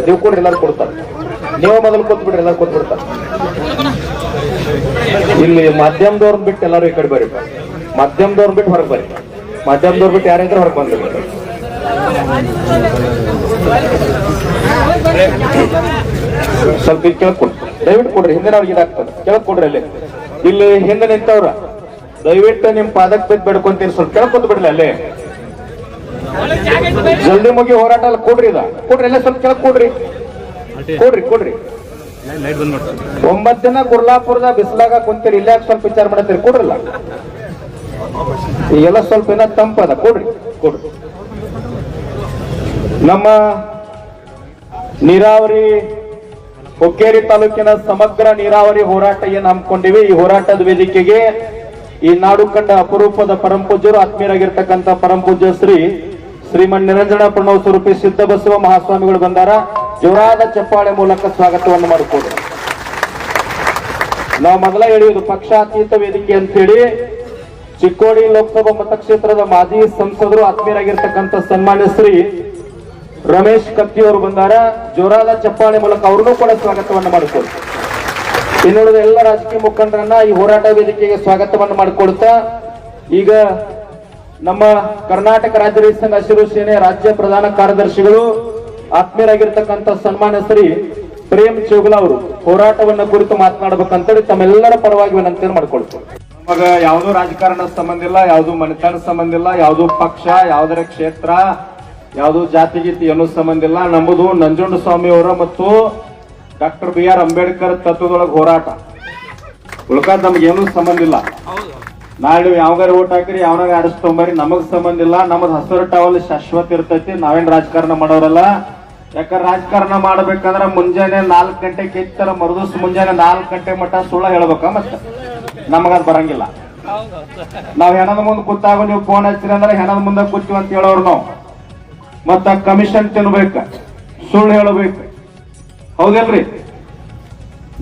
ನೀವು ಕೊಡ್ರಿ, ಎಲ್ಲರೂ ಕೊಡ್ತಾರೆ. ನೀವು ಮೊದಲು ಕೂತ್ಬಿಡ್ರಿ, ಎಲ್ಲರೂ ಕೂತ್ಬಿಡ್ತಾರೆ. ಇಲ್ಲಿ ಮಾಧ್ಯಮದವ್ರನ್ನ ಬಿಟ್ಟು ಎಲ್ಲರೂ ಈ ಕಡೆ ಬರ್ರಿ. ಮಾಧ್ಯಮದವ್ರನ್ನ ಬಿಟ್ಟು ಹೊರಗೆ ಬರ್ರಿ. ಮಾಧ್ಯಮದವ್ರು ಬಿಟ್ಟು ಯಾರಿದ್ರೆ ಹೊರಗೆ ಬಂದ್ರಿ. ಸ್ವಲ್ಪ ಕೆಳಗೆ ಕೊಡ್ರಿ, ದಯವಿಟ್ಟು ಕೊಡ್ರಿ. ಹಿಂದಿನವ್ರಿಗೆ ಇದಾಗ್ತದೆ, ಕೆಳಗೆ ಕೊಡ್ರಿ. ಇಲ್ಲಿ ಹಿಂದೆ ನಿಂತವ್ರ ದಯವಿಟ್ಟು ನಿಮ್ ಪಾದಕ್ಕೆ ಬಿದ್ದು ಬೇಡ್ಕೊಂತೀರಿ. ಸ್ವಲ್ಪ ಕೆಳಗೆ ಕೂತ್ ಬಿಡ್ಲಿ. ಅಲ್ಲೇ ಜಲ್ದಿ ಮುಗಿ ಹೋರಾಟ ಎಲ್ಲ ಕೊಡ್ರಿ. ಕೊಡ್ರಿ, ಎಲ್ಲ ಸ್ವಲ್ಪ ಕೆಳಗೆ ಕೊಡ್ರಿ. ಕೊಡ್ರಿ 9 ದಿನ ಗುರ್ಲಾಪುರದ ಬಿಸಿಲಾಗ ಕುಂತೀರಿ. ಇಲ್ಲೇ ಸ್ವಲ್ಪ ವಿಚಾರ ಮಾಡತ್ತೀರಿ. ಕೊಡ್ರಲ್ಲ, ಈಗೆಲ್ಲ ಸ್ವಲ್ಪ ಏನ ತಂಪದ. ಕೊಡ್ರಿ. ನಮ್ಮ ನೀರಾವರಿ ಹುಕ್ಕೇರಿ ತಾಲೂಕಿನ ಸಮಗ್ರ ನೀರಾವರಿ ಹೋರಾಟ ಏನ್ ಹಮ್ಮಿಕೊಂಡಿವಿ, ಈ ಹೋರಾಟದ ವೇದಿಕೆಗೆ ಈ ನಾಡು ಕಂಡ ಅಪರೂಪದ ಪರಂಪೂಜ್ಯರು, ಆತ್ಮೀಯರಾಗಿರ್ತಕ್ಕಂಥ ಪರಂಪೂಜ್ಯ ಶ್ರೀಮನ್ ನಿರಂಜನ ಪ್ರಣವ್ ಸ್ವರೂಪಿ ಸಿದ್ಧ ಬಸವ ಮಹಾಸ್ವಾಮಿಗಳು ಬಂದಾರ. ಜೋರಾದ ಚಪ್ಪಾಳೆ ಮೂಲಕ ಸ್ವಾಗತವನ್ನು ಮಾಡಿಕೊಡ್ರಿ. ನಾವು ಮೊದಲ ಹೇಳಿಯುವುದು ಪಕ್ಷಾತೀತ ವೇದಿಕೆ ಅಂತ ಹೇಳಿ. ಚಿಕ್ಕೋಡಿ ಲೋಕಸಭಾ ಮತಕ್ಷೇತ್ರದ ಮಾಜಿ ಸಂಸದರು, ಆತ್ಮೀಯರಾಗಿರ್ತಕ್ಕಂಥ ಸನ್ಮಾನ್ಯ ಶ್ರೀ ರಮೇಶ್ ಕತ್ತಿ ಅವರು ಬಂದಾರ. ಜೋರಾದ ಚಪ್ಪಾಳೆ ಮೂಲಕ ಅವ್ರನ್ನೂ ಕೂಡ ಸ್ವಾಗತವನ್ನು ಮಾಡಿಕೊಡ್ರಿ. ಇನ್ನುಳಿದ ಎಲ್ಲ ರಾಜಕೀಯ ಮುಖಂಡರನ್ನ ಈ ಹೋರಾಟ ವೇದಿಕೆಗೆ ಸ್ವಾಗತವನ್ನು ಮಾಡಿಕೊಡ್ತಾ, ಈಗ ನಮ್ಮ ಕರ್ನಾಟಕ ರಾಜ್ಯ ರೈತ ಸಂಘ ಹಸಿರು ಸೇನೆ ರಾಜ್ಯ ಪ್ರಧಾನ ಕಾರ್ಯದರ್ಶಿಗಳು, ಆತ್ಮೀಯರಾಗಿರ್ತಕ್ಕಂಥ ಸನ್ಮಾನ್ಯ ಶ್ರೀ ಪ್ರೇಮ್ ಚೋಗಲಾ ಅವರು ಹೋರಾಟವನ್ನ ಕುರಿತು ಮಾತನಾಡಬೇಕಂತೇಳಿ ತಮ್ಮೆಲ್ಲರ ಪರವಾಗಿ ವಿನಂತಿಯನ್ನು ಮಾಡ್ಕೊಳ್ತೀವಿ. ನಮಗ ಯಾವುದೂ ರಾಜಕಾರಣದ ಸಂಬಂಧ ಇಲ್ಲ, ಯಾವುದೂ ಮನೆತನ ಸಂಬಂಧ ಇಲ್ಲ, ಯಾವುದೂ ಪಕ್ಷ, ಯಾವುದರ ಕ್ಷೇತ್ರ, ಯಾವುದೂ ಜಾತಿ ಗೀತಿ ಏನೂ ಸಂಬಂಧ ಇಲ್ಲ. ನಮ್ಮದು ನಂಜುಂಡಸ್ವಾಮಿ ಅವರ ಮತ್ತು ಡಾಕ್ಟರ್ BR ಅಂಬೇಡ್ಕರ್ ತತ್ವದೊಳಗೆ ಹೋರಾಟ. ಉಳ್ಕಾದ್ ನಮ್ಗೆ ಏನೂ ಸಂಬಂಧ ಇಲ್ಲ. ನಾಳೆ ನೀವು ಯಾವಾಗಾರ ಓಟ್ ಹಾಕಿರಿ, ಯಾವನಾಗ ಆರಿಸ್ಕೊಂಬರಿ, ನಮಗ್ ಸಂಬಂಧ ಇಲ್ಲ. ನಮಗ್ ಹಸಿರು ಟವಲ್ ಶಾಶ್ವತ ಇರ್ತೈತಿ. ನಾವೇನ್ ರಾಜಕಾರಣ ಮಾಡೋರಲ್ಲ. ಯಾಕಂದ್ರೆ ರಾಜಕಾರಣ ಮಾಡ್ಬೇಕಂದ್ರ ಮುಂಜಾನೆ 4 ಗಂಟೆಗೆ ಎತ್ತರ ಮರುದಿವ್ಸ ಮುಂಜಾನೆ 4 ಗಂಟೆ ಮಟ್ಟ ಸುಳ್ಳ ಹೇಳ್ಬೇಕ. ಮತ್ತೆ ನಮಗದ್ ಬರಂಗಿಲ್ಲ. ನಾವ್ ಹೆಣದ ಮುಂದೆ ಕೂತಾಗ ನೀವು ಫೋನ್ ಹಚ್ಚಿರಿ ಅಂದ್ರೆ ಹೆಣದ ಮುಂದೆ ಕೂತೀವಿ ಅಂತ ಹೇಳೋರು ನಾವು. ಮತ್ತ ಕಮಿಷನ್ ತಿನ್ಬೇಕ, ಸುಳ್ಳು ಹೇಳಬೇಕು. ಹೌದಿಲ್ರಿ?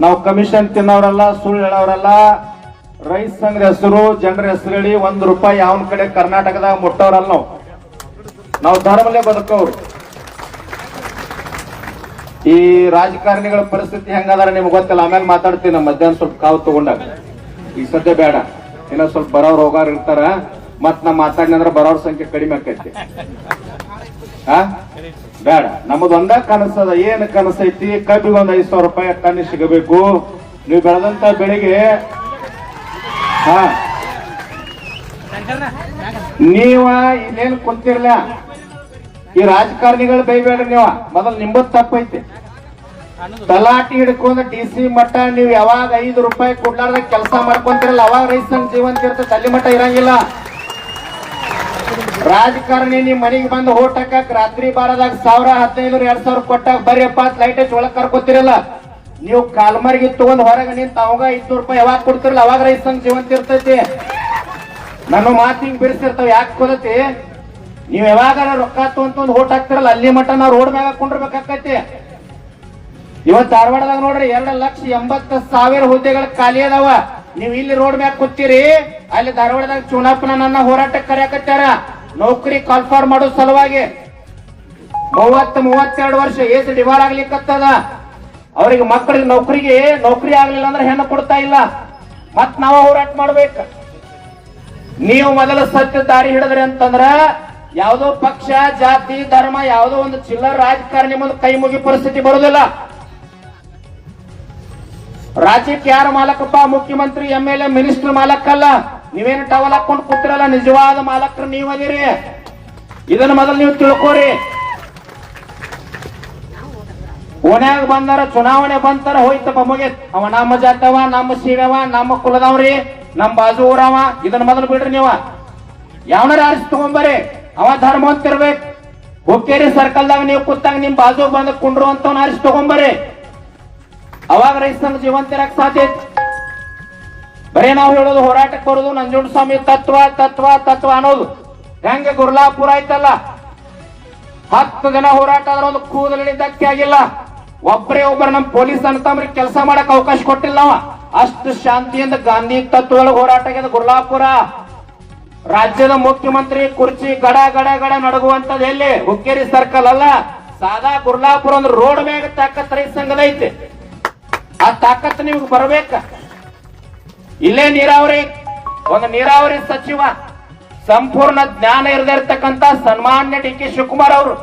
ನಾವು ಕಮಿಷನ್ ತಿನ್ನೋರಲ್ಲ, ಸುಳ್ಳು ಹೇಳೋರಲ್ಲ. ರೈತ ಸಂಘದ ಹೆಸರು, ಜನರ ಹೆಸರು ಹೇಳಿ 1 ರೂಪಾಯಿ ಯಾವನ್ ಕಡೆ ಕರ್ನಾಟಕದಾಗ ಮುಟ್ಟೋರಲ್ಲ. ನಾವು ಧರ್ಮಲೇ ಬದುಕೋರು. ಈ ರಾಜಕಾರಣಿಗಳ ಪರಿಸ್ಥಿತಿ ಹೆಂಗದಾರ ನಿಮ್ಗೆ ಗೊತ್ತಿಲ್ಲ. ಆಮೇಲೆ ಮಾತಾಡ್ತೀನಿ. ನಮ್ಮ ಮಧ್ಯಾಹ್ನ ಸ್ವಲ್ಪ ಕಾವು ತಗೊಂಡಾಗ. ಈಗ ಸದ್ಯ ಬೇಡ, ಇನ್ನೂ ಸ್ವಲ್ಪ ಬರೋರು ಹೋಗಾರ ಇರ್ತಾರ. ಮತ್ ನಾ ಮಾತಾಡಿನಂದ್ರ ಬರೋರ್ ಸಂಖ್ಯೆ ಕಡಿಮೆ ಆಕೈತಿ. ಬೇಡ. ನಮ್ಮದು ಒಂದ ಕನಸದ. ಏನ್ ಕನಸೈತಿ? ಕಬ್ಬಿಗೆ 5,000 ರೂಪಾಯಿ ಟನ್ ಸಿಗಬೇಕು. ನೀವು ಬೆಳೆದಂತ ಬೆಳೆಗೆ ನೀವ ಇಲ್ಲೇನು ಕುಂತಿರ್ಲ. ಈ ರಾಜಕಾರಣಿಗಳು ಬೈಬೇಡ್ರಿ. ನೀವ ಮೊದಲು ನಿಂಬದ್ ತಪ್ಪೈತಿ. ತಲಾಟಿ ಹಿಡ್ಕೊಂಡ್ DC ಮಟ್ಟ ನೀವು ಯಾವಾಗ 5 ರೂಪಾಯಿ ಕೊಡ್ಲಾರ್ದ ಕೆಲಸ ಮಾಡ್ಕೊಂತಿರಲ್ಲ, ಅವಾಗ ರೈತ ಸಂಘ ಜೀವಂತ ಇರ್ತದೆ. ಅಲ್ಲಿ ಮಟ್ಟ ಇರಂಗಿಲ್ಲ. ರಾಜಕಾರಣಿ ನಿಮ್ ಮನೆಗೆ ಬಂದು ಓಟ್ ಹಾಕಕ್ ರಾತ್ರಿ ಬಾರದಾಗ 1000, 1500, 2000 ಕೊಟ್ಟಾಗ ಬರ್ರಿಯಪ್ಪ ಲೈಟ್ ಹಚ್ಚಿ ಒಳಗ್ ಕರ್ಕೊತಿರಲ್ಲ. ನೀವು ಕಾಲ್ಮರ್ಗಿ ತಗೊಂಡ್ ಹೊರಗೆ ನಿಂತ ಅವಾಗ 500 ರೂಪಾಯಿ ಯಾವಾಗ ಕೊಡ್ತಿರಲ್ಲ, ಅವಾಗ ರೈತ ಸಂಘ ಜೀವಂತ ಇರ್ತೈತಿ. ನನ್ನ ಮಾತಿಂಗ್ ಬಿಡಿಸಿರ್ತಾವ. ಯಾಕೆ ಕೊಡತಿ? ನೀವ್ ಯಾವಾಗ ರೊಕ್ಕ ತೊಗೊಂಡ್ ಓಟ್ ಹಾಕ್ತಿರಲ್ಲ, ಅಲ್ಲಿ ಮಟ್ಟ ನಾವು ರೋಡ್ ಮ್ಯಾಗ ಹಾಕೊಂಡಿರ್ಬೇಕಾಕೈತಿ. ಇವತ್ತು ಧಾರವಾಡದಾಗ ನೋಡ್ರಿ 2,80,000 ಹುದ್ದೆಗಳ ಖಾಲಿ ಅದಾವ. ನೀವು ಇಲ್ಲಿ ರೋಡ್ ಮ್ಯಾಗ ಕೂತೀರಿ, ಅಲ್ಲಿ ಧಾರವಾಡದಾಗ ಚುನಾಪನ ನನ್ನ ಹೋರಾಟಕ್ಕೆ ಕರೆಯಕತ್ತಾರ. ನೌಕರಿ ಕಾಲ್ಫಾರ್ ಮಾಡೋ ಸಲುವಾಗಿ 30-32 ವರ್ಷ ಏಜ್ ಡಿವಾರ್ ಆಗ್ಲಿಕ್ಕತ್ತದ. ಅವ್ರಿಗೆ ಮಕ್ಕಳಿಗೆ ನೌಕರಿ ಆಗ್ಲಿಲ್ಲ ಅಂದ್ರೆ ಹೆಣ್ಣು ಕೊಡ್ತಾ ಇಲ್ಲ. ಮತ್ ನಾವ ಹೋರಾಟ ಮಾಡ್ಬೇಕು. ನೀವು ಮೊದಲ ಸತ್ಯ ದಾರಿ ಹಿಡಿದ್ರಿ ಅಂತಂದ್ರ ಯಾವುದೋ ಪಕ್ಷ, ಜಾತಿ, ಧರ್ಮ, ಯಾವುದೋ ಒಂದು ಚಿಲ್ಲರ್ ರಾಜಕಾರಣಿ ಮುಂದೆ ಕೈ ಮುಗಿ ಪರಿಸ್ಥಿತಿ ಬರುದಿಲ್ಲ. ರಾಜ್ಯಕ್ಕೆ ಯಾರು ಮಾಲಕಪ್ಪ? ಮುಖ್ಯಮಂತ್ರಿ, MLA, ಮಿನಿಸ್ಟರ್ ಮಾಲಕಲ್ಲ. ನೀವೇನು ಟವಲ್ ಹಾಕೊಂಡು ಕೂತಿರಲ್ಲ, ನಿಜವಾದ ಮಾಲಕರು ನೀವು ಅದಿರಿ. ಇದನ್ನ ಮೊದಲು ನೀವು ತಿಳ್ಕೋರಿ. ಓನ್ಯಾಗ ಬಂದಾರ, ಚುನಾವಣೆ ಬಂತಾರ, ಹೋಯ್ತಪ್ಪ ಮುಗಿತ್. ಅವ ನಮ್ಮ ಜಾತವ, ನಮ್ಮ ಸೀಮೆವ, ನಮ್ಮ ಕುಲದವ್ರಿ, ನಮ್ಮ ಬಾಜು ಊರವ. ಇದನ್ನ ಮೊದಲು ಬಿಡ್ರಿ. ನೀವು ಯಾವನಾರ ಆರಿಸಿ ತಗೊಂಬರಿ. ಅವ ಧರ್ಮ ಅಂತಿರ್ಬೇಕು. ಹುಕ್ಕೇರಿ ಸರ್ಕಲ್ದಾಗ ನೀವು ಕೂತಾಗ ನಿಮ್ ಬಾಜು ಬಂದ ಕುಂಡ್ರು ಅಂತವನ್ನ ಆರಿಸಿ ತಗೊಂಬರಿ. ಅವಾಗ ರೈತ ಸಂಘ ಜೀವಂತ ಇರಕ್ ಸಾಧ್ಯ. ಬರೀ ನಾವು ಹೇಳೋದು ಹೋರಾಟಕ್ಕೆ ಬರೋದು ನಂಜುಂಡಸ್ವಾಮಿ ತತ್ವ ತತ್ವ ತತ್ವ ಅನ್ನೋದು. ಹೆಂಗೆ ಗುರ್ಲಾಪುರ ಆಯ್ತಲ್ಲ, 10 ಜನ ಹೋರಾಟ ಆದ್ರೆ ಒಂದು ಕೂದಲು ಧಕ್ಕೆ ಆಗಿಲ್ಲ. ಒಬ್ಬರೇ ಒಬ್ಬರು ನಮ್ಮ ಪೊಲೀಸ್ ಅಂತಂಬ್ರಿಗೆ ಕೆಲಸ ಮಾಡಕ್ ಅವಕಾಶ ಕೊಟ್ಟಿಲ್ಲ. ನಾವ ಅಷ್ಟು ಶಾಂತಿಯಿಂದ ಗಾಂಧಿ ತತ್ವದೊಳಗೆ ಹೋರಾಟ ಆಗ್ಯದ ಗುರ್ಲಾಪುರ. ರಾಜ್ಯದ ಮುಖ್ಯಮಂತ್ರಿ ಕುರ್ಚಿ ಗಡ ಗಡ ಗಡ ನಡಗುವಂತದ್ದು ಎಲ್ಲಿ? ಹುಕ್ಕೇರಿ ಸರ್ಕಲ್ ಅಲ್ಲ, ಸಾದಾ ಗುರ್ಲಾಪುರ ಅಂದ್ರೆ ರೋಡ್ ಮ್ಯಾಗ ತಾಕತ್ ರೈತ ಸಂಘದ ಐತೆ. ಆ ತಾಕತ್ ನಿಮ್ಗೆ ಬರ್ಬೇಕ. ಇಲ್ಲೇ ನೀರಾವರಿ ಒಂದು ನೀರಾವರಿ ಸಚಿವ ಸಂಪೂರ್ಣ ಜ್ಞಾನ ಇರದಿರ್ತಕ್ಕಂತ ಸನ್ಮಾನ್ಯ ಡಿ ಕೆ ಶಿವಕುಮಾರ್ ಅವರು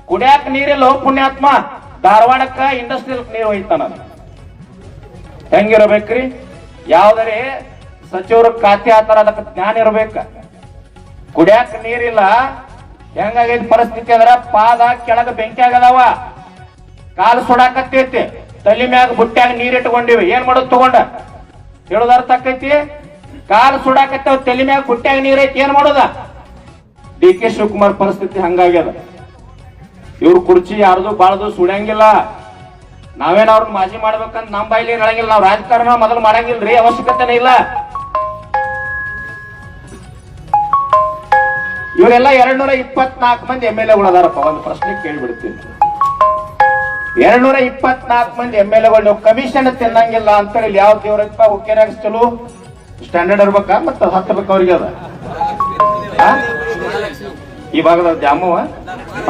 ಕುಡಿಯಾಕ ನೀರಿಲ್ಲ ಪುಣ್ಯಾತ್ಮ, ಧಾರವಾಡಕ್ಕ ಇಂಡಸ್ಟ್ರಿಯಲ್ ನೀರು ಒಯ್ತಾನ. ಹೆಂಗಿರ್ಬೇಕ್ರಿ? ಯಾವ್ದಾರೆ ಸಚಿವರು ಖಾತೆ ಆತರ ಅದಕ್ಕೆ ಜ್ಞಾನ ಇರ್ಬೇಕ. ಕುಡಿಯಾಕ ನೀರಿಲ್ಲ, ಹೆಂಗಾಗೈತಿ ಪರಿಸ್ಥಿತಿ ಅಂದ್ರ ಪಾದ ಕೆಳಗ ಬೆಂಕಿ ಆಗದವ, ಕಾಲು ಸುಡಾಕತ್ತೈತಿ, ತಲೆ ಮ್ಯಾಗ ಬುಟ್ಟ್ಯಾಗ ನೀರ್ ಇಟ್ಕೊಂಡಿವಿ. ಏನ್ ಮಾಡೋದು ತಗೊಂಡ ಹೇಳೋದ ಅರ್ಥ ಆಕೈತಿ? ಕಾಲು ಸುಡಾಕತ್ತೇವ್, ತಲೆ ಮ್ಯಾಗ ಬುಟ್ಟ್ಯಾಗ ನೀರ್ ಐತಿ, ಏನ್ ಮಾಡೋದ? ಡಿ ಕೆ ಶಿವಕುಮಾರ್ ಪರಿಸ್ಥಿತಿ ಹಂಗಾಗ್ಯದ. ಇವ್ರ ಕುರ್ಚಿ ಯಾರ್ದು ಬಾಳ್ದು ಸುಡಂಗಿಲ್ಲ. ನಾವೇನ ಅವ್ರನ್ನ ಮಾಜಿ ಮಾಡ್ಬೇಕಂತ ನಮ್ ಬಾಯಿಲಿ ಹೇಳಂಗಿಲ್ಲ. ನಾವ್ ರಾಜಕಾರಣ ಮೊದಲು ಮಾಡಂಗಿಲ್ರಿ, ಅವಶ್ಯಕತೆನೇ ಇಲ್ಲ. ಇವರೆಲ್ಲ 224 ಮಂದಿ MLA ಅದಾರಪ್ಪ. ಒಂದು ಪ್ರಶ್ನೆ ಕೇಳ್ಬಿಡ್ತೀನಿ, 224 ಮಂದಿ MLA ಕಮಿಷನ್ ತಿನ್ನಂಗಿಲ್ಲ ಅಂತೇಳಿ ಯಾವ ದೇವ್ರಪ್ಪ ಹುಕ್ಕೇರಾಗ ಚಲೋ ಸ್ಟ್ಯಾಂಡರ್ಡ್ ಇರ್ಬೇಕಾ? ಮತ್ತ ಹತ್ತಬೇಕು ಅವ್ರಿಗೆ. ಅದ ಈ ಭಾಗದ ದ್ಯಾಮವ್ವ,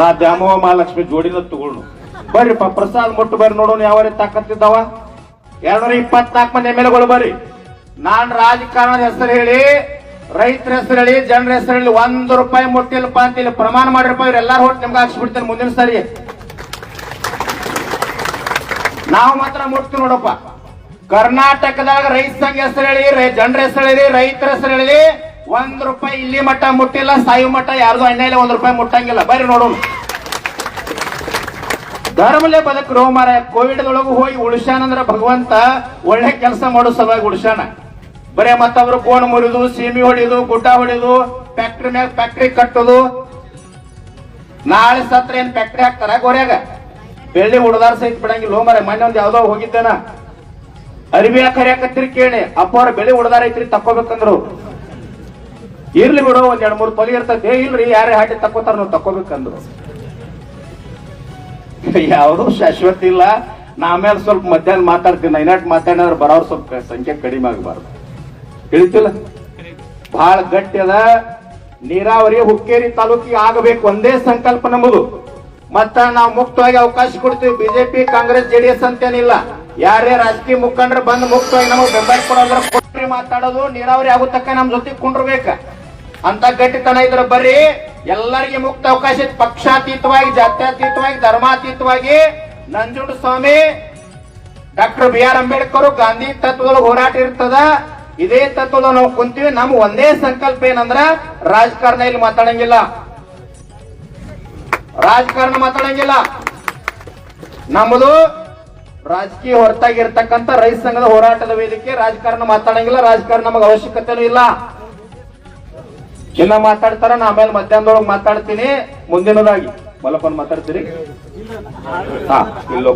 ಆ ದ್ಯಾಮವ್ವ ಮಹಾಲಕ್ಷ್ಮಿ ಜೋಡಿನ ತಗೊಳ್ಳು ಬರ್ರಿಪ್ಪ. ಪ್ರಸಾದ್ ಮುಟ್ಟು ಬರ್ರಿ ನೋಡೋಣ ಯಾವ ರೀತಿ ತಾಕತ್ತಿದ್ದಾವ. 224 ಮಂದಿ MLA ಬರ್ರಿ. ನಾನ್ ರಾಜಕಾರಣದ ಹೆಸರು ಹೇಳಿ, ರೈತರ ಹೆಸರು ಹೇಳಿ, ಜನರ ಹೆಸರು ಹೇಳಿ ₹1 ಮುಟ್ಟಿಲ್ಲಪ್ಪ ಅಂತ ಇಲ್ಲಿ ಪ್ರಮಾಣ ಮಾಡಿರಪ್ಪ. ಇವ್ರೆಲ್ಲಾರು ಹೊಟ್ಟು ನಿಮ್ಗೆ ಹಾಕ್ಸ್ಬಿಡ್ತೇನೆ ಮುಂದಿನ ಸರಿ. ನಾವು ಮಾತ್ರ ಮುಟ್ತೀವಿ ನೋಡಪ್ಪ. ಕರ್ನಾಟಕದಾಗ ರೈತ ಸಂಘ ಹೆಸರು ಹೇಳಿ, ಜನರ ಹೆಸರು ಹೇಳಿ, ರೈತರ ಹೆಸರು ಹೇಳಿ ₹1 ಇಲ್ಲಿ ಮಟ್ಟ ಮುಟ್ಟಿಲ್ಲ. ಸಾಯು ಮಟ್ಟ ಯಾರ್ದು ಅನ್ಯಾಯ ₹1 ಮುಟ್ಟಂಗಿಲ್ಲ. ಬರ್ರಿ ನೋಡೋಣ. ಧರ್ಮಲೇ ಬದುಕ್ರು ಮಾರ. ಕೋವಿಡ್ದೊಳಗು ಹೋಗಿ ಉಳಿಸ್ಯಾನಂದ್ರ ಭಗವಂತ ಒಳ್ಳೆ ಕೆಲಸ ಮಾಡೋ ಸಲುವಾಗಿ ಉಳಿಸ್ಯಾನ. ಬರೇ ಮತ್ತೊಬ್ರು ಕೋಣ ಮುರಿದು, ಸೀಮಿ ಹೊಡಿದು, ಗುಡ್ಡ ಹೊಡಿದು, ಫ್ಯಾಕ್ಟ್ರಿ ಮ್ಯಾಗ ಫ್ಯಾಕ್ಟ್ರಿ ಕಟ್ಟೋದು. ನಾಳೆ ಸತ್ರ ಏನ್ ಫ್ಯಾಕ್ಟ್ರಿ ಹಾಕ್ತಾರ ಗೋರ್ಯಾಗ? ಬೆಳ್ಳಿ ಹುಡುದಾರ ಸಹಿತ ಬಿಡಂಗಿಲ್ಲ ಮರ. ಮೊನ್ನೆ ಒಂದ್ ಯಾವ್ದೋ ಹೋಗಿದ್ದೇನ, ಅರಿವಿ ಕರಿಯಾಕತ್ತೀರಿ ಕೇಳಿ, ಅಪ್ಪ ಅವ್ರ ಬೆಳ್ಳಿ ಹುಡುದಾರ ಐತ್ರಿ ತಕ್ಕೋಬೇಕಂದ್ರು. ಇರ್ಲಿ ಬಿಡು, ಒಂದ್ 2-3 ತೊಲಿ ಇರ್ತೈತಿ. ಇಲ್ರಿ ಯಾರೇ ಹಾಟಿ ತಕ್ಕೋತಾರ ನಾವು ತಕ್ಕೋಬೇಕಂದ್ರು. ಯಾವ್ದು ಶಾಶ್ವತ ಇಲ್ಲ. ನಾ ಆಮೇಲೆ ಸ್ವಲ್ಪ ಮಧ್ಯಾಹ್ನ ಮಾತಾಡ್ತೀನಿ. ನೈನಾಟ್ ಮಾತಾಡಿದ್ರೆ ಬರೋರು ಸ್ವಲ್ಪ ಸಂಖ್ಯೆ ಕಡಿಮೆ ಆಗಬಾರ್ದು. ತಿಳಿತಿಲ್ಲ? ಬಹಳ ಗಟ್ಟಿ ಅದ. ನೀರಾವರಿ ಹುಕ್ಕೇರಿ ತಾಲೂಕಿಗೆ ಆಗಬೇಕು, ಒಂದೇ ಸಂಕಲ್ಪ ನಮ್ಮದು. ಮತ್ತ ನಾವು ಮುಕ್ತವಾಗಿ ಅವಕಾಶ ಕೊಡ್ತೀವಿ. ಬಿಜೆಪಿ ಕಾಂಗ್ರೆಸ್ JDS ಅಂತೇನಿಲ್ಲ. ಯಾರೇ ರಾಜಕೀಯ ಮುಖಂಡರು ಬಂದು ಮುಕ್ತವಾಗಿ ನಮಗೆ ಬೆಂಬಲ ಕೊಡೋದ್ರ ಕೊಟ್ರಿ ಮಾತಾಡೋದು. ನೀರಾವರಿ ಆಗುತ್ತಕ್ಕ ನಮ್ ಜೊತೆ ಕುಂಡ್ರಬೇಕ ಅಂತ ಗಟ್ಟಿತನ ಇದ್ರ ಬರ್ರಿ. ಎಲ್ಲರಿಗೆ ಮುಕ್ತ ಅವಕಾಶ, ಪಕ್ಷಾತೀತವಾಗಿ, ಜಾತ್ಯತೀತವಾಗಿ, ಧರ್ಮಾತೀತವಾಗಿ. ನಂಜುಂಡ ಸ್ವಾಮಿ, ಡಾಕ್ಟರ್ BR ಅಂಬೇಡ್ಕರ್ ಗಾಂಧಿ ತತ್ವದೊಳಗೆ ಹೋರಾಟ ಇರ್ತದ. ಇದೇ ತತ್ವದ ನಾವು ಕುಂತೀವಿ. ನಮ್ ಒಂದೇ ಸಂಕಲ್ಪ ಏನಂದ್ರ ರಾಜಕಾರಣ ಇಲ್ಲಿ ಮಾತಾಡಂಗಿಲ್ಲ, ರಾಜಕಾರಣ ಮಾತಾಡಂಗಿಲ್ಲ. ನಮ್ಮದು ರಾಜಕೀಯ ಹೊರತಾಗಿರ್ತಕ್ಕಂಥ ರೈತ ಸಂಘದ ಹೋರಾಟದ ವೇದಿಕೆ. ರಾಜಕಾರಣ ಮಾತಾಡಂಗಿಲ್ಲ, ರಾಜಕಾರಣ ನಮಗೆ ಅವಶ್ಯಕತೆನೂ ಇಲ್ಲ. ಇನ್ನ ಮಾತಾಡ್ತಾರ, ನಾ ಆಮೇಲೆ ಮಧ್ಯಾಹ್ನದೊಳಗೆ ಮಾತಾಡ್ತೀನಿ. ಮುಂದಿನದಾಗಿ ಮಲಪನ್ ಮಾತಾಡ್ತೀರಿ. ಹಾ, ಇಲ್ಲೋ